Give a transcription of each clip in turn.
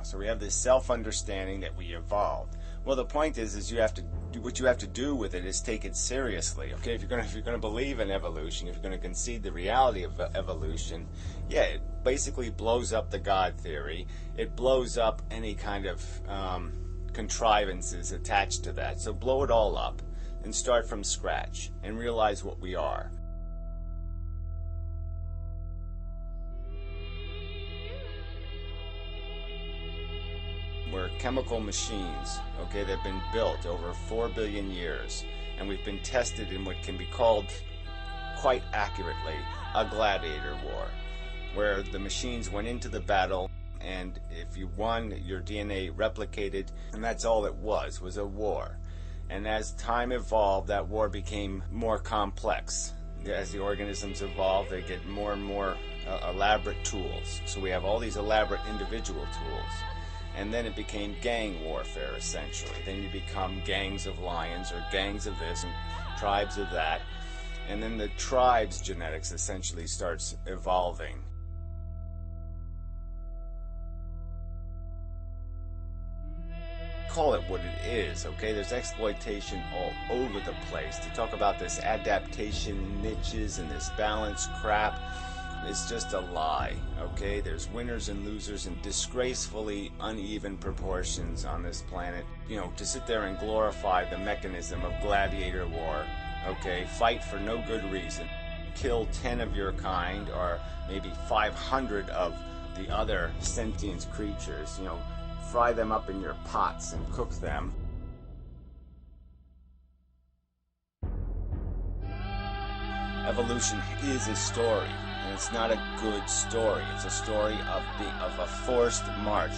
So we have this self-understanding that we evolved. Well, the point is you have to do what you have to do with it is take it seriously. Okay, if you're gonna believe in evolution, if you're gonna concede the reality of evolution, yeah, it basically blows up the God theory. It blows up any kind of contrivances attached to that. So blow it all up and start from scratch and realize what we are. We're chemical machines, okay, that have been built over 4 billion years, and we've been tested in what can be called, quite accurately, a gladiator war, where the machines went into the battle, and if you won, your DNA replicated, and that's all it was a war. And as time evolved, that war became more complex. As the organisms evolve, they get more and more elaborate tools. So we have all these elaborate individual tools. And then it became gang warfare, essentially. Then you become gangs of lions or gangs of this and tribes of that. And then the tribe's genetics essentially starts evolving. Call it what it is, okay? There's exploitation all over the place. To talk about this adaptation niches and this balance crap, it's just a lie, okay? There's winners and losers in disgracefully uneven proportions on this planet. You know, to sit there and glorify the mechanism of gladiator war, okay? Fight for no good reason. Kill 10 of your kind, or maybe 500 of the other sentient creatures, you know, fry them up in your pots and cook them. Evolution is a story. And it's not a good story. It's a story of a forced march.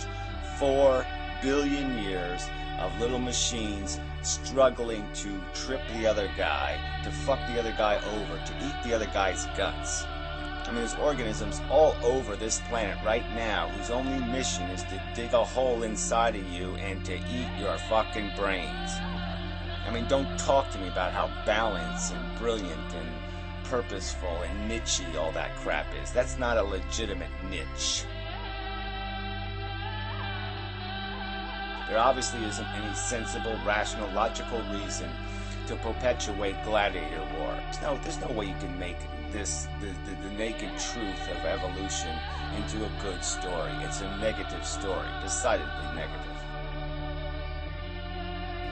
4 billion years of little machines struggling to trip the other guy, to fuck the other guy over, to eat the other guy's guts. I mean, there's organisms all over this planet right now whose only mission is to dig a hole inside of you and to eat your fucking brains. I mean, don't talk to me about how balanced and brilliant and purposeful and nichey all that crap is. That's not a legitimate niche. There obviously isn't any sensible, rational, logical reason to perpetuate gladiator war. There's no way you can make this the naked truth of evolution into a good story. It's a negative story, decidedly negative.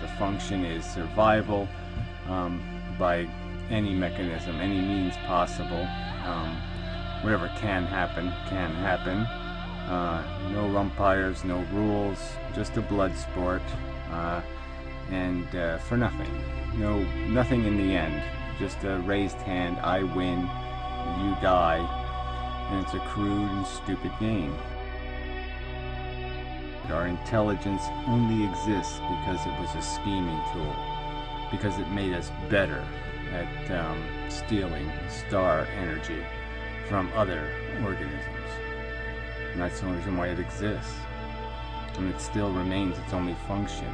The function is survival by any mechanism, any means possible. Whatever can happen, can happen. No umpires, no rules, just a blood sport, and for nothing. Nothing in the end. Just a raised hand, I win, you die, and it's a crude and stupid game. Our intelligence only exists because it was a scheming tool, because it made us better at stealing star energy from other organisms. And that's the only reason why it exists. And it still remains its only function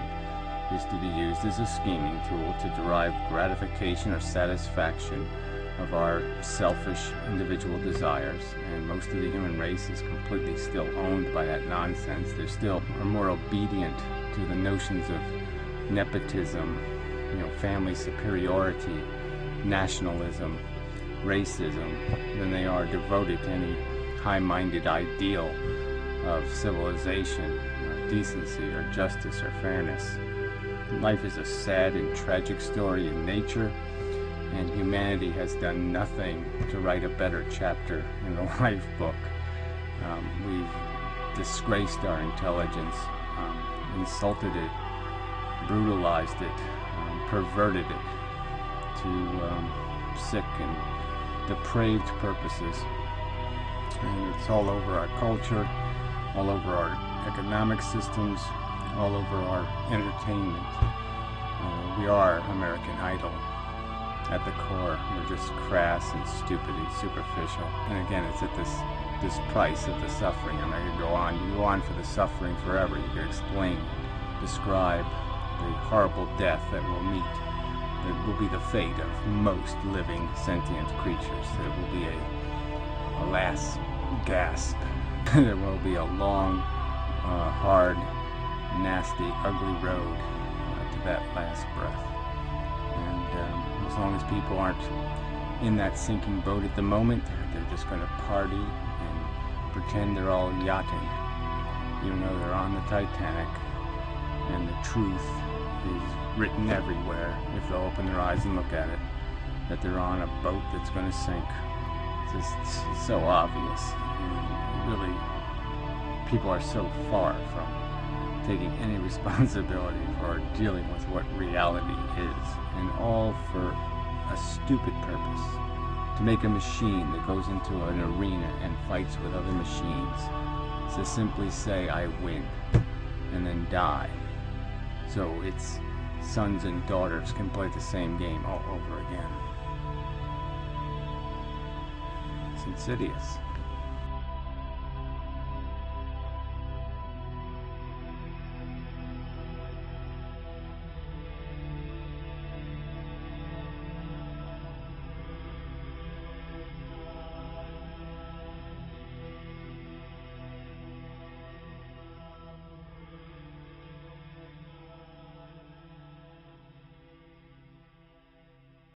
is to be used as a scheming tool to derive gratification or satisfaction of our selfish individual desires. And most of the human race is completely still owned by that nonsense. They still are more obedient to the notions of nepotism, family superiority, nationalism, racism, than they are devoted to any high-minded ideal of civilization, or decency, or justice, or fairness. Life is a sad and tragic story in nature, and humanity has done nothing to write a better chapter in the life book. We've disgraced our intelligence, insulted it, brutalized it, perverted it to sick and depraved purposes. And it's all over our culture, all over our economic systems, all over our entertainment. We are American Idol at the core. We're just crass and stupid and superficial. And again, it's at this price of the suffering. And I could go on. You go on for the suffering forever. You could explain, describe the horrible death that we'll meet. That will be the fate of most living sentient creatures. There will be a last gasp. There will be a long hard, nasty, ugly road to that last breath. And as long as people aren't in that sinking boat at the moment, they're just going to party and pretend they're all yachting, even though they're on the Titanic, and the truth is written everywhere, if they'll open their eyes and look at it, that they're on a boat that's going to sink. It's just so obvious. And really, people are so far from taking any responsibility for dealing with what reality is, and all for a stupid purpose: to make a machine that goes into an arena and fights with other machines, to simply say, I win, and then die, so its sons and daughters can play the same game all over again. It's insidious.